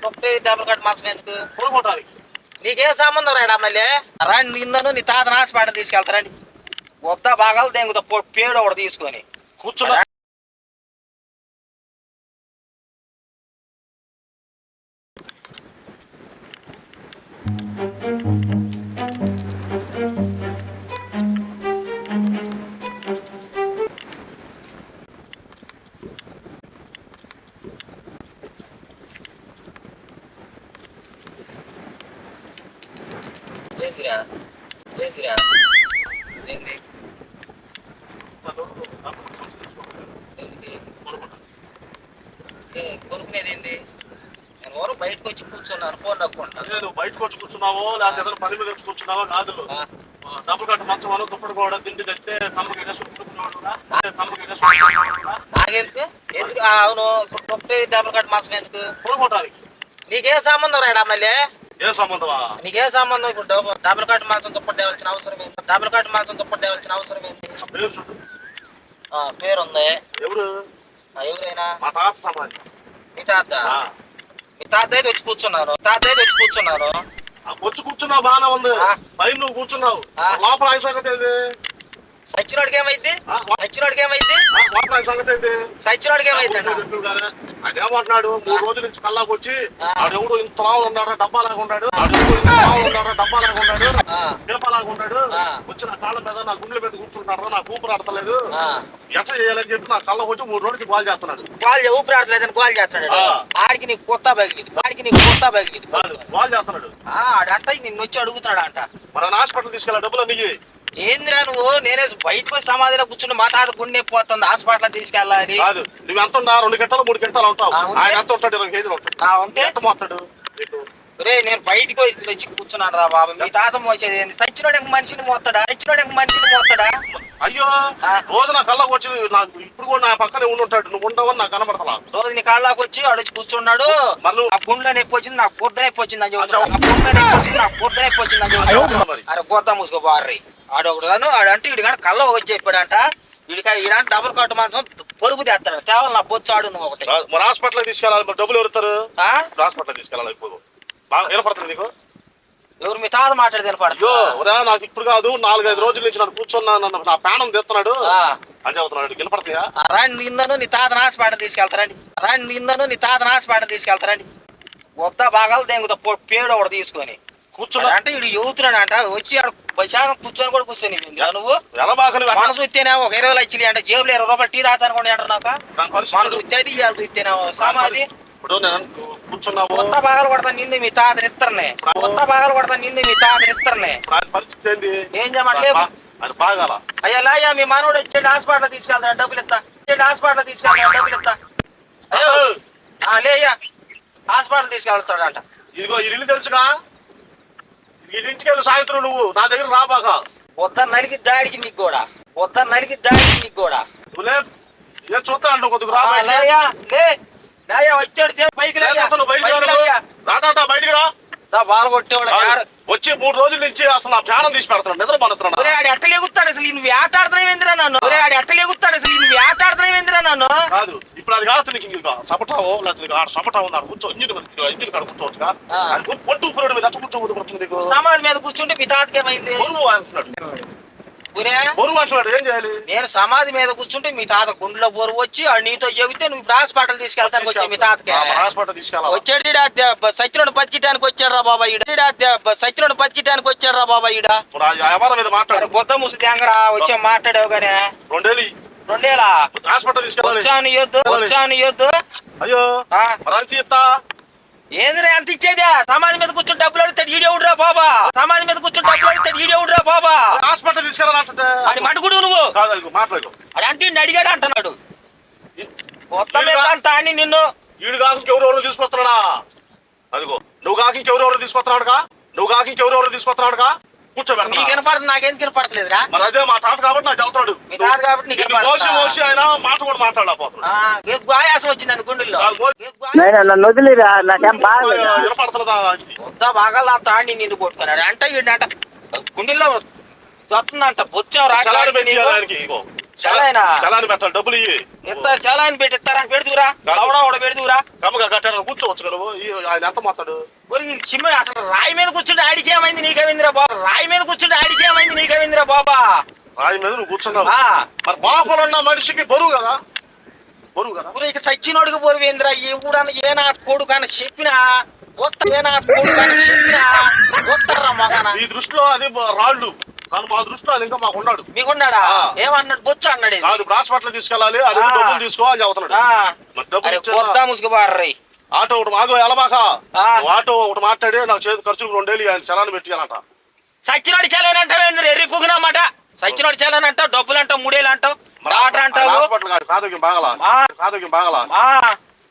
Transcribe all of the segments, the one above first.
ఒకటి double cut మంచం ఎందుకు కొనుక్కోటానికి నీకేం సంబంధం రాడా మళ్ళీ రాండి నిన్నను నీ తాత నాశపాట తీసుకెళ్తారండి వద్ద భాగాలు దెంగుతా పేడు ఒకటి తీసుకొని కూర్చున్నా ఏందిరా ఏందిరా ఏంది కొనుక్కునేది ఏంది నేను ఎవరు బయటకు వచ్చి కూర్చున్నాను ఫోన్ నొక్కుంటాను నువ్వు బయటకు వచ్చి కూర్చున్నావో లేకపోతే ఏదైనా పని మీద వచ్చి కూర్చున్నావో కాదు డబ్బులు కట్ట మంచం వాళ్ళు దుప్పటి కూడా తిండి తెస్తే నమ్మకంగా నాకెందుకు ఎందుకు అవును ఒకటి డబుల్ కట్ మంచం ఎందుకు కొనుక్కోటానికి నీకేం సంబంధం రాడా మళ్ళీ ఏం సంబంధమా నీకేం సంబంధం ఇప్పుడు డబుల్ కట్ మాంసం దుప్పటి తేవాల్సిన అవసరం ఏంది డబుల్ కట్ మాంసం దుప్పటి తేవాల్సిన అవసరం ఏంది పేరుంది ఎవరు ఎవరైనా మా తాత సమాధి మీ తాత మీ తాత అయితే వచ్చి కూర్చున్నాను వచ్చి కూర్చున్నావు బాగానే ఉంది పైన నువ్వు కూర్చున్నావు లోపల ఆయన సంగతి ఏంది సచ్చినోడికి ఏమైంది లోపల ఆయన సంగతి ఏంది సచ్చినోడికి ఏమైంది అదేమంటున్నాడు 3 రోజుల నుంచి కల్లాకి వచ్చి ఆడెవడు ఇంత లావు ఉన్నాడు డబ్బాలాగా ఉన్నాడు దీపాలాగా ఉన్నాడు వచ్చి నా కాళ్ళ మీద నా గుండెలు పెట్టి కూర్చుంటాడు నాకు ఊపిరి ఆడతలేదు ఎట్లా చేయాలని చెప్పి నా కళ్ళ వచ్చి 3 రోజులకి కాల్ చేస్తున్నాడు ఊపిరి ఆడతలేదని కాల్ చేస్తున్నాడు ఆడికి నీకు కొత్త బగిలిది కాల్ చేస్తున్నాడు ఆడంట నిన్ను వచ్చి అడుగుతున్నాడు అంట మరి హాస్పిటల్ తీసుకెళ్ళా డబ్బులు నీకు ఏందిరా నువ్వు నేనే బయటకు వచ్చి సమాధిలో కూర్చుని మా తాత గుండె పోతుంది హాస్పిటల్ తీసుకెళ్ళాలి కాదు నువ్వు ఎంత ఉన్నా 2 గంటలు 3 గంటలు ఉంటావు ఆయన ఎంత ఉంటాడు 20 కేజీలు ఉంటాడు ఎంత మోస్తాడు రే నేను బయటకు వచ్చి కూర్చున్నాను రా బాబు మీ తాత మోసేది ఏంది సచ్చినోడు మనిషిని మోస్తాడా అయ్యో రోజు నా కళ్ళకు వచ్చి నాకు ఇప్పుడు కూడా నా పక్కనే ఉంటాడు నువ్వు ఉండవని నాకు కనబడతా రోజు నీ కాళ్ళకి వచ్చి ఆడొచ్చి కూర్చున్నాడు ఆ గుండె నొప్పి వచ్చింది నాకు పొద్దు నొప్పి వచ్చింది అని చెబుతాడు అరే గోతా మూసుకో బార్రీ ఆడొకడు ఆడంటే వీడి కానీ కళ్ళ వచ్చి చెప్పాడంట వీడికి డబుల్ కట్టు మాంసం పొరుగు తెస్తాడు తేవాలి నా బొచ్చు ఆడు నువ్వు ఒకటి మరి హాస్పిటల్ తీసుకెళ్ళాలి మరి డబ్బులు ఎవరుతారు హాస్పిటల్ తీసుకెళ్ళాలి ఇప్పుడు వినపడుతుంది నీకు ఎవరు మీ తాత మాట్లాడేది వినపడదు నాకు ఇప్పుడు కాదు 4-5 రోజుల నుంచి నన్ను కూర్చున్నా నా ప్రాణం తెస్తున్నాడు అని చెబుతున్నాడు వినపడతాయా రాండి నిన్నను నీ తాత హాస్పిటల్ తీసుకెళ్తారండి వద్ద భాగాలు దెంగుతా పేడు ఒకటి తీసుకొని కూర్చున్నా అంటే వీడు యువతున్నాడు అంట వచ్చి ప్రశాంతం కూర్చొని కూడా కూర్చొని నువ్వు మనసు ఇస్తేనేమో ఒక 20 లక్షలు అంటే జేబులో 20 రూపాయలు టీ తాత అనుకోండి అంటారు నాకు మనసు ఇచ్చేది ఇవ్వాలి ఇస్తేనేమో సమాధి కొత్త భాగాలు కొడతా నిన్ను మీ తాత ఇత్తరనే పరిస్థితి ఏం చేయమంటే అయ్యా లాయా మీ మనోడు వచ్చేది హాస్పిటల్ తీసుకెళ్తాను డబ్బులు ఇస్తా అయ్యో లేయ్యా హాస్పిటల్ తీసుకెళ్తాడంట ఇదిగో ఇల్లు తెలుసుగా ఇంటికి వెళ్ళి సాయంత్రం నువ్వు నా దగ్గర రాబాక వద్ద నలిగి దాడికి నీకు కూడా నేను చూస్తా అంట కొద్దిగా వచ్చాడు బయటికి బయటికి రా బాగా కొట్టేవాడు వచ్చి 3 రోజుల నుంచి అసలు నా ప్రాణం తీసి పెడతాను నిద్ర పడుతున్నాడు ఆడు ఎట్ట లేగుతాడు అసలు నువ్వు ఆటాడుతున్నావేందిరా నన్ను కాదు ఇప్పుడు అది కాదు నీకు సపటావో లేకపోతే సపటా ఉన్నాడు కూర్చో ఇంజిన్ కాడ కూర్చోవచ్చుగా పొట్టు పురుడు మీద కూర్చోబోతుంది నీకు సమాధి మీద కూర్చుంటే మీ తాతకేమైంది అంటున్నాడు ఏం చేయాలి నేను సమాధి మీద కూర్చుంటే మీ తాత గుండెలో బోరు వచ్చి నీతో చెబితే నువ్వు ఇప్పుడు హాస్పిటల్ తీసుకెళ్తాను వచ్చి మీ తాతకి వచ్చాడు సచ్చినోడు బతికిటానికి వచ్చాడు రా బాబాయ్ బొత్త ముసి తెంగరా వచ్చి మాట్లాడావు గానే 2 ఏళ్ళ వచ్చాను అయ్యో ఏంద్రా ఎంత ఇచ్చేదా సమాధి మీద కూర్చొని డబ్బులు అడుగుతాడు ఈడేవుడురా బాబా హాస్పిటల్ తీసుకెళ్ళాలంటే అది మటుకుడు నువ్వు అది అంటే అడిగాడు అంటున్నాడు మొత్తం అంత అని నిన్ను ఈడు కాకి ఎవరెవరు తీసుకొస్తున్నాడా అదిగో నువ్వు కాకి ఎవరెవరు తీసుకొస్తున్నాడుగా కూర్చోబెడతా నీకు వినపడుతుంది నాకేం వినపడలేదురా మరి అదే మా తాత కాబట్టి నాకు చదువుతున్నాడు మీ తాత కాబట్టి నీకు ఆయన మాట కూడా మాట్లాడలేకపోతున్నాడు ఆయాసం వచ్చింది అని గుండెల్లో నన్ను వదిలేరా నాకేం బాగా కొత్త భాగాలు అంత ఆడి నిన్ను కొట్టుకున్నాడు అంటే గుండెల్లో వస్తుందంట బొచ్చావు రాజు చలాయనా చలాని పెట్టాలి, డబ్బులు ఇయ్యి. ఇస్తారు చలాయని పెట్టిస్తారా? పెడుతురా ఆవిడ పెడుతురా కమ్మగా కట్టాడు కూర్చోవచ్చు కదా నువ్వు. ఆయన ఎంత మాట్లాడు చిమ్మ అసలు రాయి మీద కూర్చుంటే ఆడికి ఏమైంది నీకేమైందిరా బాబా? రాయి మీద కూర్చుంటే ఆడికి ఏమైంది నీకేమైందిరా బాబా? రాయి మీద నువ్వు కూర్చున్నావు. మరి బాపలు ఉన్న మనిషికి బరువు కదా, బరువు కదా. ఇక సచ్చినోడికి బరువేంద్రా? ఏ కూడా ఏ నా కొడుకు అని చెప్పినా ఏ నా కొడుకు అని చెప్పినా వస్తారా మగానా? ఈ దృష్టిలో అది రాళ్ళు, కానీ మా దృష్టిలో అది ఇంకా మాకు ఉన్నాడు. మీకున్నాడా? ఏమన్నాడు? బొచ్చు అన్నాడు. కాదు, హాస్పిటల్ తీసుకెళ్ళాలి, అడిగి డబ్బులు తీసుకో అని చెబుతున్నాడు. ముసుగు ఆటో ఒకటి మాకు ఎలబాక ఆటో ఒకటి మాట్లాడి నాకు చేతి ఖర్చులు 2 ఏళ్ళు ఆయన చలాన్ని పెట్టాలంట. సచ్చినోడి చలానంటావు? ఎర్రి పుగినమాట సచ్చినోడి చలానంటావు, డబ్బులు అంటావు, 3 ఏళ్ళు అంటావు, డాక్టర్ అంటావు. హాస్పిటల్ కాదు, ఆరోగ్యం బాగలా, ఆరోగ్యం బాగలా.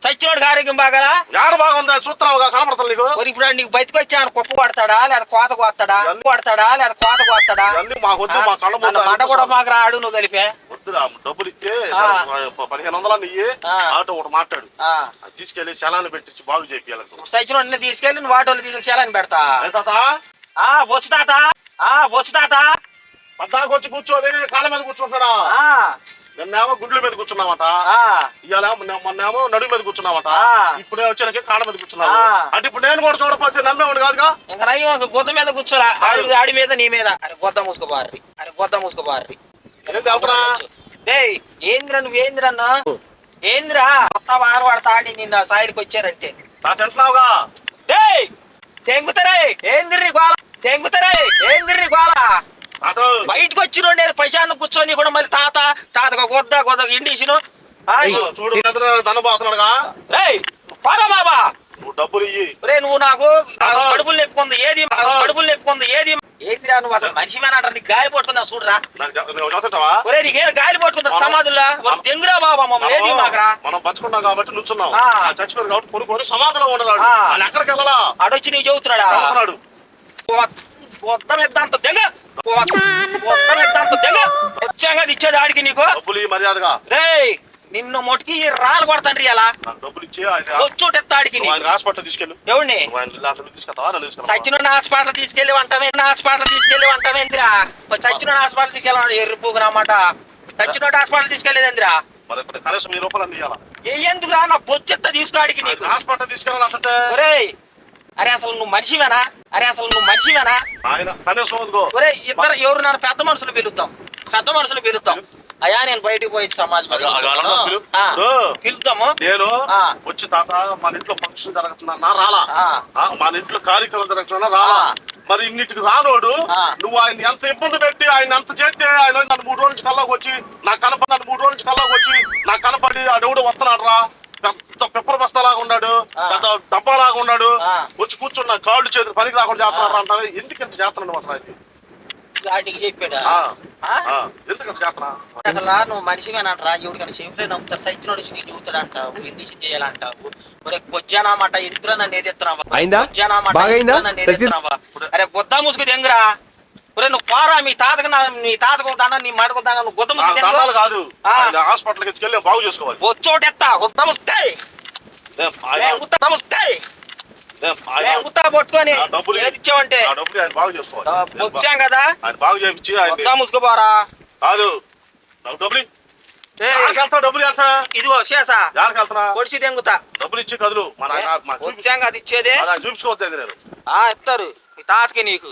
సచ్చినోడికి ఆరోగ్యం బాగలా? ఏడ బాగుందా చూస్తున్నావుగా, కనపడతా నీకు. ఇప్పుడు నీకు బతికి వచ్చాను కుప్ప కొడతాడా లేదా కోత కోస్తాడా? కొడతాడా లేదా కోత కోస్తాడా? మాకు వద్దు, మా కళ్ళ మాట కూడా మాకు రాడు. నువ్వు కలిపే వద్దురా, డబ్బులు ఇస్తే 1500 ఇయ్యి, ఆటో ఒకటి మాట్లాడు, తీసుకెళ్లి చలాన్ని పెట్టించి బాగు చేయాలి. సచ్చినోడిని తీసుకెళ్ళి నువ్వు ఆటోలు తీసుకెళ్ళి చలాని పెడతా. వచ్చు తాత, వచ్చు తాత. పద్దాకు వచ్చి కూర్చోని కాళ్ళ మీద కూర్చుంటాడా? నిన్నేమో గుండ్ల మీద కూర్చున్నామట, ఇవాళ మొన్నేమో నడుము మీద కూర్చున్నామట, ఇప్పుడే వచ్చాక కాళ్ళ మీద కూర్చున్నావు. అంటే ఇప్పుడు నేను కూడా చూడకపోతే నమ్మేవాడు కాదుగా. ఇంకా నయ్యం గుద్ద మీద కూర్చోరా, ఆడి మీద నీ మీద. అరే గొద్ద మూసుకోబారి, అరే గొద్ద మూసుకోబారి. ఏంద్రా నువ్వేంద్రన్నా? ఏంద్రా కొత్త వారవాడతా అని నిన్న సాయికి వచ్చారంటే తింటున్నావుగా. తెంగుతారే ఏందిర్రి గోళ, తెంగుతారే ఏందిర్రి గోళ. బయటకు వచ్చిన నేను పైశాన్ని కూర్చొని కూడా మళ్ళీ తాత తాతగా గొద్ద ఇండిషన్ చూడు దనబోతున్నాడుగా. పారా బాబా, డబ్బులు ఇయ్యి. రే నువ్వు నాకు కడుపులు నెప్పుకుంది ఏది, కడుపులు నెప్పుకుంది ఏది. ఏంటిరా నువ్వు అసలు మనిషి మేనంటారు? నీకు గాలి పట్టుకుందా చూడరా? ఒరే నీకేం గాలి పట్టుకుందా సమాధుల్లా? తెంగురా బాబా మమ్మల్ని ఏది మాకరా. మనం పంచుకున్నాం కాబట్టి నుంచున్నాం, చచ్చిపోయారు కాబట్టి కొనుక్కొని సమాధిలో ఉండరాడు. ఎక్కడికి వెళ్ళాలా? ఆడొచ్చి నీకు చెబుతున్నాడా? మొత్తం ఎద్దాంత తెగ, మొత్తం ఎద్దాంత తెగ వచ్చాగా ఇచ్చేది ఆడికి నీకు మర్యాదగా. రే నిన్ను మొట్టికి రాళ్ళు కొడతాను అలా డబ్బులు ఇచ్చి వచ్చోటెత్తాడికి హాస్పిటల్ తీసుకెళ్ళి. ఎవరిని? సచ్చినోడిని హాస్పిటల్ తీసుకెళ్ళి వంటమే, హాస్పిటల్ తీసుకెళ్ళి వంటమేందిరా? సచ్చినోడి హాస్పిటల్ తీసుకెళ్ళి ఎర్రిపోగునమాట. సచ్చినోడి హాస్పిటల్ తీసుకెళ్ళేదేందిరా? కనీసం 1000 రూపాయలు ఇవ్వాలా? ఎందుకురా నా బొచ్చెత్త తీసుకోడికి నీకు హాస్పిటల్ తీసుకెళ్ళాలంటే. అరే అసలు నువ్వు మనిషివేనా? అరే అసలు నువ్వు మనిషివేనా? ఒరే ఇద్దరు ఎవరు నన్ను పెద్ద మనుషులు పిలుద్దాం, పెద్ద మనుషులు పిలుద్దాం. అయ్యా నేను బయటకు పోయి సమాజం పిలుద్దాము. నేను వచ్చి తాత మన ఇంట్లో ఫంక్షన్ జరుగుతున్నా రాలా, మన ఇంట్లో కార్యక్రమం జరుగుతున్నా రాలా. మరి ఇన్నిటికి రానోడు నువ్వు ఆయన ఎంత ఇబ్బంది పెట్టి ఆయన ఎంత చేస్తే ఆయన నన్ను 3 రోజుల నుంచి కల్లాకి వచ్చి నాకు కనపడి, నన్ను 3 రోజుల నుంచి కల్లాకి వచ్చి నాకు కనపడి ఆడెవడు వస్తున్నాడు రా, పెద్ద పెప్పర్ బస్తాలాగా ఉన్నాడు, పెద్ద డబ్బాలాగా ఉన్నాడు, వచ్చి కూర్చున్న కాళ్ళు చేతులు పనికి రాకుండా చేస్తున్నారు అంటారు. ఎందుకు ఇంత చేస్తున్నాడు అసలు? నీకు చెప్పాడా? ఎందుకంటే చేస్తున్నా అసలు నువ్వు మనిషివేనంటరా? ఎవడికైనా చెవులే నమ్ముతారు. సైకిల్ వచ్చి నీకు చెబుతాడు అంటావు, ఇండిషన్ చేయాలంటావు. ఒరే బొజ్జానామాట ఎందుకురా నన్ను ఏదెత్తున్నావా? బొజ్జానామాట నన్ను ఏదెత్తున్నావా? అరే గొద్దా ముసుగు దెంగురా. ఒరే నువ్వు పారా, మీ తాతకు దానా నీ మాటకు దానా నువ్వు గొద్ద ముసుగు కాదు, హాస్పిటల్కి తీసుకెళ్ళి బాగు చేసుకోవాలి. వచ్చోటెత్తా గొద్ద ముస్తాయి గుత్తా పట్టుకొని ఏది ఇచ్చావంటే వచ్చాం కదా గొద్దా ముసుగుపోరా. కాదు ఇదిగో శేషా పొడిచి దెంగుతా డబ్బులు ఇచ్చి కదులు వచ్చాం కదా ఇచ్చేదే చూపించుకోవద్దు. ఇస్తారు మీ తాతకి నీకు